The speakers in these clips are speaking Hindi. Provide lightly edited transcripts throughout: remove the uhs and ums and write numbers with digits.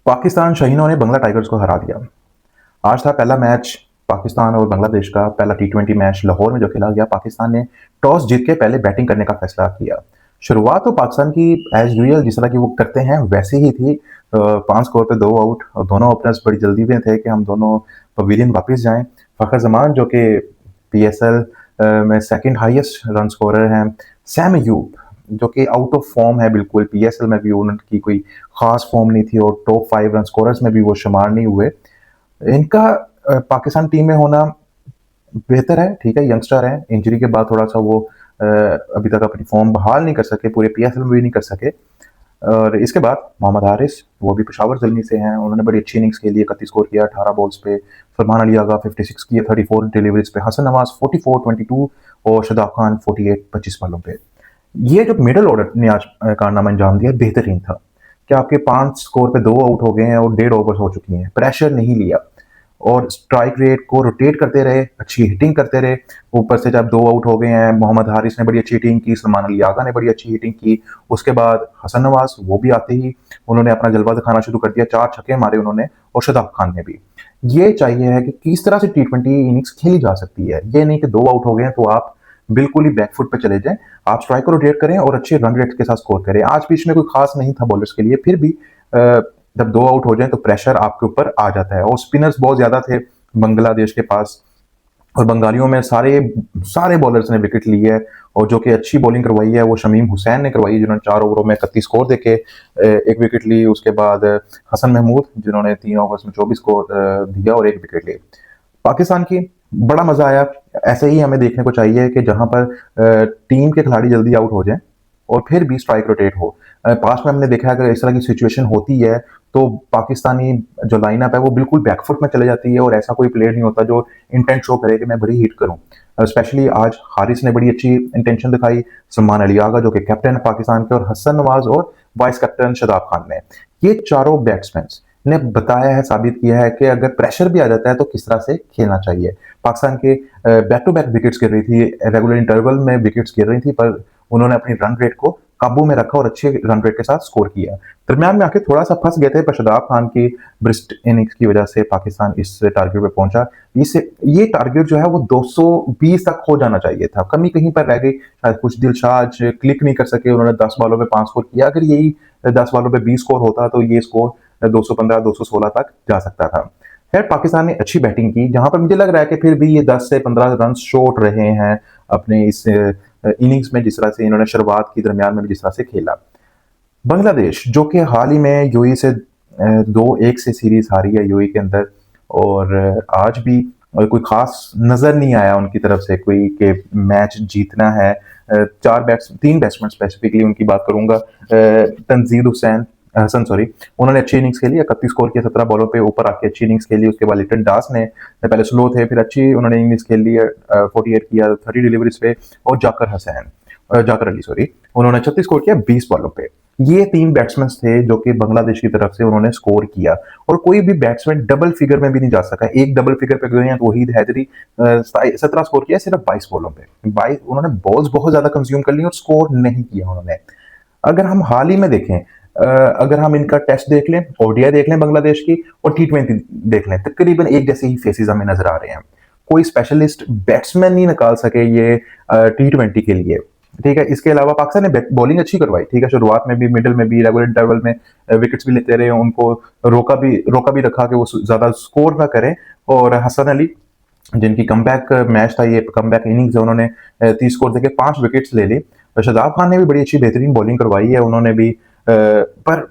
पाकिस्तान शाहीनों ने बंगला टाइगर्स को हरा दिया। आज था पहला मैच पाकिस्तान और बांग्लादेश का, पहला टी20 मैच लाहौर में जो खेला गया। पाकिस्तान ने टॉस जीत के पहले बैटिंग करने का फैसला किया। शुरुआत तो पाकिस्तान की एज यूजुअल जिस तरह की वो करते हैं वैसे ही थी। 5 स्कोर पे 2 आउट और दोनों ओपनर्स बड़ी जल्दी में थे कि हम दोनों पवेलियन वापस जाएं। फखर जमान जो कि पीएसएल में सेकंड हाईएस्ट रन स्कोरर हैं, सैम अयूब जो कि आउट ऑफ फॉर्म है बिल्कुल, पीएसएल में भी उनकी कोई खास फॉर्म नहीं थी और टॉप 5 रन स्कोरर्स में भी वो शुमार नहीं हुए। इनका पाकिस्तान टीम में होना बेहतर है, ठीक है, यंगस्टर है। इंजरी के बाद थोड़ा सा वो अभी तक अपनी फॉर्म बहाल नहीं कर सके, पूरे पीएसएल में भी नहीं कर सके। और इसके बाद मोहम्मद हारिस, वो भी पेशावर जलमी से हैं, उन्होंने बड़ी अच्छी इनिंग्स खेली, 31 स्कोर किया 18 बॉल्स पे। फरमान अली आगा 56 किए 34 डिलीवरीज पे। हसन नवाज 44 22 और शदाब खान 48 25 बॉलों पे। ये जो मिडल ऑर्डर ने आज कारनामा अंजाम दिया बेहतरीन था कि आपके 5 स्कोर पे 2 आउट हो गए हैं और 1.5 ओवर हो चुकी हैं, प्रेशर नहीं लिया और स्ट्राइक रेट को रोटेट करते रहे, अच्छी हिटिंग करते रहे। ऊपर से जब 2 आउट हो गए हैं, मोहम्मद हारिस ने बड़ी अच्छी हिटिंग की, सलमान अली आगा ने बड़ी अच्छी हिटिंग की। उसके बाद हसन नवाज वो भी आते ही उन्होंने अपना जलवा दिखाना शुरू कर दिया, 4 छक्के मारे उन्होंने और शदाब खान ने भी। ये चाहिए है कि किस तरह से टी20 इनिंग्स खेली जा सकती है। ये नहीं कि 2 आउट हो गए हैं तो आप बिल्कुल ही बैकफुट पे चले जाएं। आप स्ट्राइक को रोटेट करें और अच्छे रन रेट के साथ स्कोर करें। आज पिच में कोई खास नहीं था बॉलर्स के लिए, फिर भी जब 2 आउट हो जाए तो प्रेशर आपके ऊपर आ जाता है। और स्पिनर्स बहुत ज्यादा थे बांग्लादेश के पास और बंगालियों में सारे सारे बॉलर्स ने विकेट ली है। और जो कि अच्छी बॉलिंग करवाई है वो शमीम हुसैन ने करवाई, जिन्होंने 4 ओवरों में 31 स्कोर देके 1 विकेट ली। उसके बाद हसन महमूद जिन्होंने 3 ओवर्स में 24 स्कोर दिया और 1 विकेट ली। पाकिस्तान की बड़ा मजा आया। ऐसे ही हमें देखने को चाहिए कि जहां पर टीम के खिलाड़ी जल्दी आउट हो जाएं और फिर भी स्ट्राइक रोटेट हो। पास्ट में हमने देखा है अगर इस तरह की सिचुएशन होती है तो पाकिस्तानी जो लाइनअप है वो बिल्कुल बैकफुट में चले जाती है और ऐसा कोई प्लेयर नहीं होता जो इंटेंट शो करे कि मैं बड़ी हिट करूं। स्पेशली आज हारिस ने बड़ी अच्छी इंटेंशन दिखाई, सलमान अली आगा जो कि कैप्टन है पाकिस्तान के, और हसन नवाज और वाइस कैप्टन शदाब खान ने, ये चारों बैट्समैन ने बताया है, साबित किया है कि अगर प्रेशर भी आ जाता है तो किस तरह से खेलना चाहिए। पाकिस्तान के बैक टू बैक विकेट्स गिर रही थी, रेगुलर इंटरवल में विकेट्स गिर रही थी, पर उन्होंने अपनी रन रेट को काबू में रखा और अच्छे रन रेट के साथ स्कोर किया। दरमियान में आके थोड़ा सा फंस गए थे, पर शदाब खान की ब्रिस्ट इनिंग्स की वजह से पाकिस्तान इस टारगेट पे पहुंचा। ये टारगेट जो है वो 220 तक हो जाना चाहिए था, कमी कहीं पर रह गई। शायद कुछ दिलशाद क्लिक नहीं कर सके, उन्होंने 10 बॉलों पे 5 स्कोर किया। अगर यही 10 बॉलों पे 20 स्कोर होता तो ये स्कोर 215 216 तक जा सकता था। खैर पाकिस्तान ने अच्छी बैटिंग की, जहां पर मुझे लग रहा है कि फिर भी ये 10 से 15 रन शॉर्ट रहे हैं अपने इस इनिंग्स में, जिस तरह से इन्होंने शुरुआत की, दरमियान में भी जिस तरह से खेला। बांग्लादेश जो कि हाल ही में यूएई से 2-1 से सीरीज हारी है यूएई के अंदर, और आज भी कोई खास नजर नहीं आया उनकी तरफ से कोई कि मैच जीतना है। 3 बैट्समैन स्पेसिफिकली उनकी बात करूंगा। तंजीद हुसैन हसन सॉरी, उन्होंने अच्छी इनिंग्स खेली, 31 स्कोर किया 17 बॉलों पे, ऊपर आके अच्छी इनिंग्स खेली। उसके बाद लिटन दास ने पहले स्लो थे फिर अच्छी उन्होंने इनिंग्स खेल ली, 48 किया 30 डिलीवरीज पे। और जाकर अली सॉरी, उन्होंने 36 स्कोर किया 20 बॉलों पे। ये 3 बैट्समैन थे जो कि बांग्लादेश की तरफ से उन्होंने स्कोर किया, और कोई भी बैट्समैन डबल फिगर में भी नहीं जा सका। एक डबल फिगर पे गए हैं तो वहीद हैदरी 17 स्कोर किया सिर्फ 22 बॉलों पे। 22 उन्होंने बॉल्स बहुत ज्यादा कंज्यूम कर ली और स्कोर नहीं किया उन्होंने। अगर हम हाल ही में देखें, अगर हम इनका टेस्ट देख लें, ओडीआई देख लें बांग्लादेश की, और टी20 देख लें, तकरीबन एक जैसे ही फेसेस हमें नजर आ रहे हैं। कोई स्पेशलिस्ट बैट्समैन नहीं निकाल सके ये टी20 के लिए, ठीक है। इसके अलावा पाकिस्तान ने बॉलिंग अच्छी करवाई, ठीक है, शुरुआत में भी, मिडिल में भी, रेगुलर इंटरवल में विकेट्स भी लेते रहे, उनको रोका भी रखा कि वो ज्यादा स्कोर ना करें। और हसन अली जिनकी कमबैक मैच था, ये कमबैक इनिंग्स है, उन्होंने 30 स्कोर देके 5 विकेट्स ले ली। शदाब खान ने भी बड़ी अच्छी बेहतरीन बॉलिंग करवाई है, उन्होंने भी पर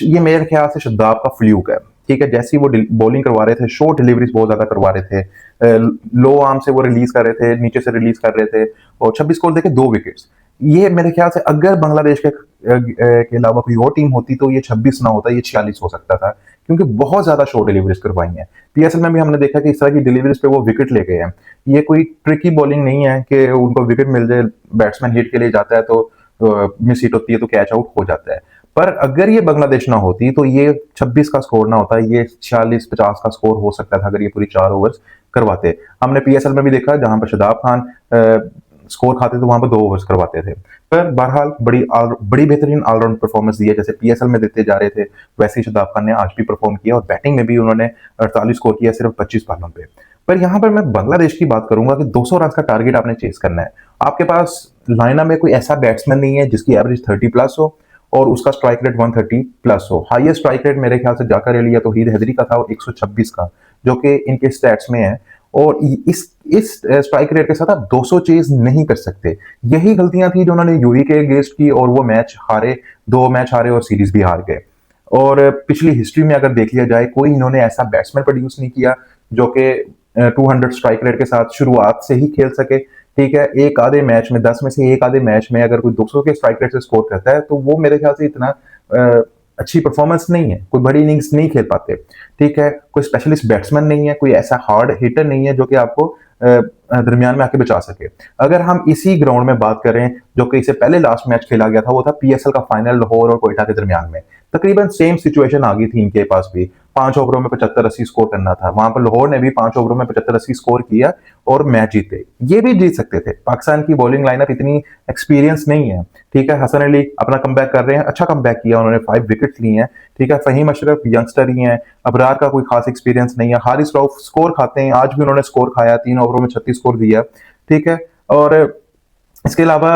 ये मेरे ख्याल से शदाब का फ्लूक है, ठीक है। जैसे ही वो बॉलिंग करवा रहे थे, शॉर्ट डिलीवरीज बहुत ज्यादा करवा रहे थे, लो आर्म से वो रिलीज कर रहे थे, नीचे से रिलीज कर रहे थे, और 26 स्कोर देके 2 विकेट्स। ये मेरे ख्याल से अगर बांग्लादेश के अलावा कोई और टीम होती तो ये 26 ना होता, ये 46 हो सकता था, क्योंकि बहुत ज्यादा शॉर्ट डिलीवरीज करवाई हैं। पीएसएल में भी हमने देखा कि इस तरह की डिलीवरीज पे वो विकेट ले गए हैं। ये कोई ट्रिकी बॉलिंग नहीं है कि उनको विकेट मिल जाए, बैट्समैन हिट के लिए जाता है तो मिस हिट होती है तो कैच आउट हो जाता है। पर अगर ये बांग्लादेश ना होती तो ये 26 का स्कोर ना होता, ये 46-50 का स्कोर हो सकता था अगर ये पूरी 4 ओवर्स करवाते। हमने पीएसएल में भी देखा जहां पर शदाब खान स्कोर खाते तो वहां पर 2 ओवर्स करवाते थे। पर बहरहाल बड़ी बेहतरीन ऑलराउंड परफॉर्मेंस दी है, जैसे पीएसएल में देते जा रहे थे वैसे ही शादाब खान ने आज भी परफॉर्म किया और बैटिंग में भी उन्होंने 48 स्कोर किया सिर्फ 25 बॉलों पे। पर यहाँ पर मैं बांग्लादेश की बात करूंगा कि 200 रन का टारगेट आपने चेस करना है। आपके पास लाइनअप में कोई ऐसा बैट्समैन नहीं है जिसकी एवरेज 30 प्लस हो और उसका स्ट्राइक रेट 130 प्लस हो। हाईएस्ट स्ट्राइक रेट मेरे ख्याल से जाकर लिया तो हीद हैदरी का था और 126 का, जो कि इनके स्टैट्स में है। और इस स्ट्राइक रेट के साथ आप 200 चेज नहीं कर सकते। यही गलतियां थी जो उन्होंने यूवी के अगेंस्ट की और वो मैच हारे, 2 मैच हारे और सीरीज भी हार गए। और पिछली हिस्ट्री में अगर देख लिया जाए, कोई इन्होंने ऐसा बैट्समैन प्रोड्यूस नहीं किया जो कि 200 स्ट्राइक रेट के साथ शुरुआत से ही खेल सके। ठीक है, एक आधे मैच में 10 में से एक आधे मैच में अगर कोई 200 के स्ट्राइक रेट से स्कोर करता है तो वो मेरे ख्याल से इतना अच्छी परफॉर्मेंस नहीं है, कोई बड़ी इनिंग्स नहीं खेल पाते। ठीक है, कोई स्पेशलिस्ट बैट्समैन नहीं है, कोई ऐसा हार्ड हिटर नहीं है जो कि आपको दरमियान में आके बचा सके। अगर हम इसी ग्राउंड में बात करें जो कि इससे पहले लास्ट मैच खेला गया था, वो था पीएसएल का फाइनल लाहौर और कोयटा के दरमियान में। तकरीबन सेम सिचुएशन आ गई थी इनके पास भी। 5 ओवरों में 75-80 स्कोर करना था, वहां पर लाहौर ने भी 5 ओवरों में 75-80 स्कोर किया और मैच जीते। ये भी जीत सकते थे। पाकिस्तान की बॉलिंग लाइनअप इतनी एक्सपीरियंस नहीं है। ठीक है, हसन अली अपना कमबैक कर रहे हैं, अच्छा कमबैक किया उन्होंने, 5 विकेट लिए हैं। ठीक है, फहीम अशरफ यंगस्टर ही हैं, अबरार का कोई खास एक्सपीरियंस नहीं है। हारिस रऊफ स्कोर खाते हैं, आज भी उन्होंने स्कोर खाया, 3 ओवरों में 36 स्कोर दिया। ठीक है, और इसके अलावा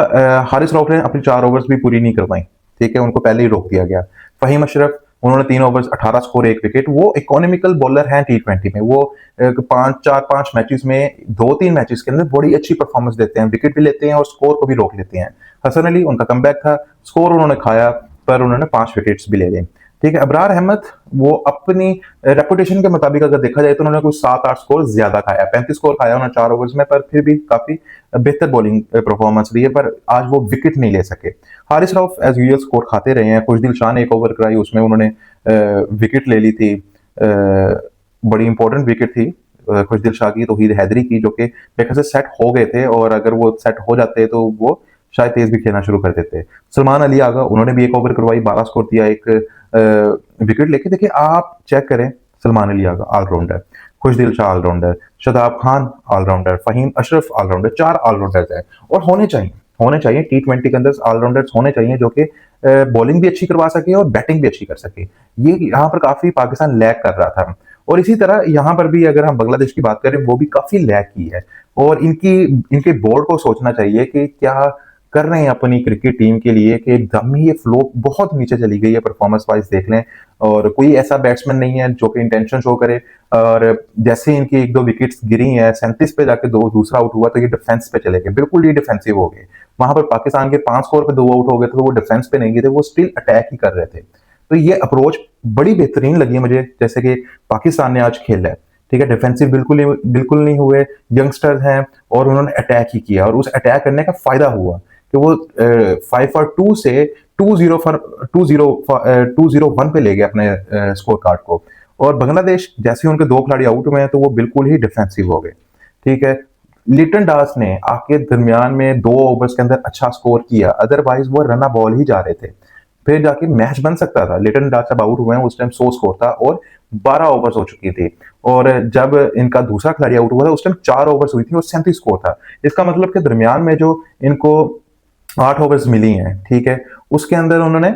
हारिस रऊफ ने अपनी 4 ओवर्स भी पूरी नहीं करवाई। ठीक है, उनको पहले ही रोक दिया गया। फहीम अशरफ, उन्होंने 3 ओवर्स 18 स्कोर 1 विकेट। वो इकोनॉमिकल बॉलर हैं T20 में। वो 5 मैचेस में 2-3 मैचेस के अंदर बड़ी अच्छी परफॉर्मेंस देते हैं, विकेट भी लेते हैं और स्कोर को भी रोक लेते हैं। हसन अली, उनका कमबैक था, स्कोर उन्होंने खाया पर उन्होंने 5 विकेट्स भी ले ली। ठीक है, अबरार अहमद, वो अपनी रेपुटेशन के मुताबिक अगर देखा जाए तो उन्होंने कुछ 7-8 स्कोर ज्यादा खाया, 35 स्कोर खाया उन्होंने 4 ओवर्स में, पर फिर भी काफी बेहतर बॉलिंग परफॉर्मेंस रही है, पर आज वो विकेट नहीं ले सके। Haris Rauf as usual score खाते रहे हैं। खुशदिल शाह ने 1 ओवर कराई, उसमें उन्होंने विकेट ले ली थी, बड़ी इंपॉर्टेंट विकेट थी खुशदिल शाह की, तौहीद हैदरी की, जो कि मेरे ख्याल से सेट हो गए थे और अगर वो सेट हो जाते तो वो शायद तेज भी खेलना शुरू कर देते। सलमान अली आगा, उन्होंने भी 1 ओवर करवाई, 12 स्कोर दिया, एक विकेट लेके। देखिए, आप चेक करें, Salman Ali Agha allrounder, Khushdil Shah allrounder, Shadab Khan allrounder, Faheem Ashraf allrounder, 4 allrounders हैं और होने चाहिए T20 के अंदर ऑलराउंडर्स होने चाहिए जो कि बॉलिंग भी अच्छी करवा सके और बैटिंग भी अच्छी कर सके। ये यहाँ पर काफी पाकिस्तान लैग कर रहा था। और इसी तरह यहाँ पर भी अगर हम बांग्लादेश की बात करें, वो भी काफी लैग की है और इनके बोर्ड को सोचना चाहिए कि क्या कर रहे हैं अपनी क्रिकेट टीम के लिए कि एकदम ही ये फ्लो बहुत नीचे चली गई है परफॉर्मेंस वाइज देख लें। और कोई ऐसा बैट्समैन नहीं है जो कि इंटेंशन शो करे। और जैसे इनकी 1-2 विकेट्स गिरी हैं, 37 पे जाके दूसरा आउट हुआ तो ये डिफेंस पे चले गए, बिल्कुल ही डिफेंसिव हो गए। वहां पर पाकिस्तान के 5 स्कोर पे 2 आउट हो गए थे तो वो डिफेंस पे नहीं गए थे, वो स्टिल अटैक ही कर रहे थे। तो ये अप्रोच बड़ी बेहतरीन लगी है मुझे, जैसे कि पाकिस्तान ने आज खेला है। ठीक है, डिफेंसिव बिल्कुल नहीं हुए, यंगस्टर्स हैं और उन्होंने अटैक ही किया और उस अटैक करने का फायदा हुआ कि वो 5 फॉर 2 से 2-0-1 पे ले गए अपने स्कोर कार्ड को। और बांग्लादेश जैसे ही उनके 2 खिलाड़ी आउट हुए हैं तो वो बिल्कुल ही डिफेंसिव हो गए। ठीक है, लिटन दास ने आके दरमियान में 2 ओवर्स के अंदर अच्छा स्कोर किया, अदरवाइज वो रना बॉल ही जा रहे थे, फिर जाके मैच बन सकता था। लिटन दास जब आउट हुए हैं उस टाइम 100 स्कोर था और 12 ओवर्स हो चुकी थी। और जब इनका दूसरा खिलाड़ी आउट हुआ था उस टाइम 4 ओवर्स हुई थी और 37 स्कोर था। इसका मतलब कि दरमियान में जो इनको 8 ओवर्स मिली हैं, ठीक है, उसके अंदर उन्होंने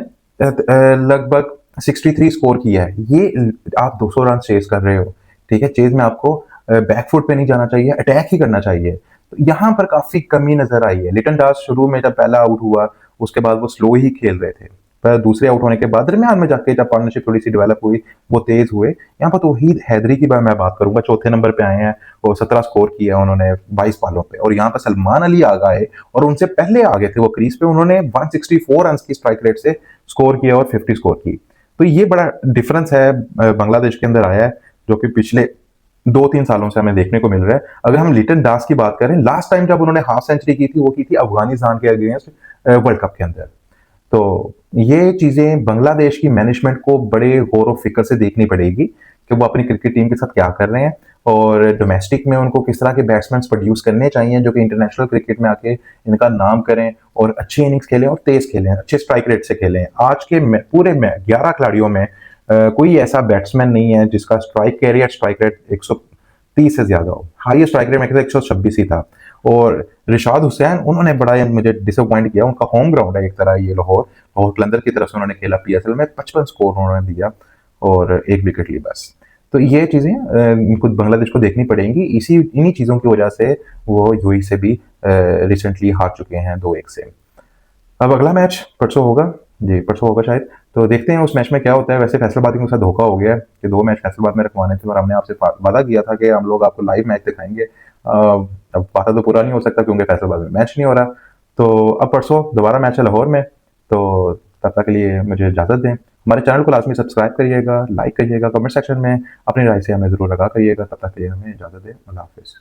लगभग 63 स्कोर किया है। ये आप 200 रन चेज कर रहे हो। ठीक है, चेज में आपको बैकफुट पे नहीं जाना चाहिए, अटैक ही करना चाहिए। तो यहाँ पर काफी कमी नजर आई है। लिटन दास शुरू में जब पहला आउट हुआ उसके बाद वो स्लो ही खेल रहे थे, पर दूसरे आउट होने के बाद दरमियान में जाके जब पार्टनरशिप थोड़ी सी डेवलप हुई वो तेज हुए। यहाँ पर तौहीद हैदरी की मैं बात करूंगा, चौथे नंबर पे आए हैं और 17 स्कोर किया उन्होंने 22 बॉलों पे। और यहाँ पर सलमान अली आ गए और उनसे पहले आ गए थे वो क्रीज पे, उन्होंने 164 रन की स्ट्राइक रेट से स्कोर किया और 50 स्कोर की। तो ये बड़ा डिफरेंस है बांग्लादेश के अंदर आया है जो कि पिछले 2-3 सालों से हमें देखने को मिल रहा है। अगर हम लिटन दास की बात करें, लास्ट टाइम जब उन्होंने हाफ सेंचुरी की थी वो की थी अफगानिस्तान के अगेंस्ट वर्ल्ड कप के अंदर। तो ये चीजें बांग्लादेश की मैनेजमेंट को बड़े गौर और फिक्र से देखनी पड़ेगी कि वो अपनी क्रिकेट टीम के साथ क्या कर रहे हैं और डोमेस्टिक में उनको किस तरह के बैट्समैन प्रोड्यूस करने चाहिए जो कि इंटरनेशनल क्रिकेट में आके इनका नाम करें और अच्छी इनिंग्स खेलें और तेज खेलें, अच्छे स्ट्राइक रेट से खेलें। आज के पूरे 11 खिलाड़ियों में कोई ऐसा बैट्समैन नहीं है जिसका स्ट्राइक रेट 130 से ज्यादा हो। हाईएस्ट स्ट्राइक रेट में 126 ही था। और रिशाद हुसैन उन्होंने बड़ा मुझे डिसअपॉइंट किया। उनका होम ग्राउंड है एक तरह ये लाहौर कलंदर की तरफ से उन्होंने खेला पीएसएल में, 55 स्कोर उन्होंने दिया और 1 विकेट ली बस। तो ये चीज़ें इनको बांग्लादेश को देखनी पड़ेंगी। इन्हीं चीज़ों की वजह से वो यूएई से भी रिसेंटली हार चुके हैं 2-1 से। अब अगला मैच परसों होगा। जी, परसों होगा शायद। तो देखते हैं उस मैच में क्या होता है। वैसे फैसलाबादी के साथ धोखा हो गया है कि 2 मैच फैसलाबाद में रखवाने थे और हमने आपसे वादा किया था कि हम लोग आपको लाइव मैच दिखाएँगे। अब वादा तो पूरा नहीं हो सकता क्योंकि फैसलाबाद में मैच नहीं हो रहा। तो अब परसों दोबारा मैच है लाहौर में, तो तब तक के लिए मुझे इजाज़त दें। हमारे चैनल को लाज़मी सब्सक्राइब करिएगा, लाइक करिएगा, कमेंट सेक्शन में अपनी राय से हमें ज़रूर आगाह करिएगा। तब तक के लिए हमें इजाज़त दें। अल्लाह हाफ़िज़।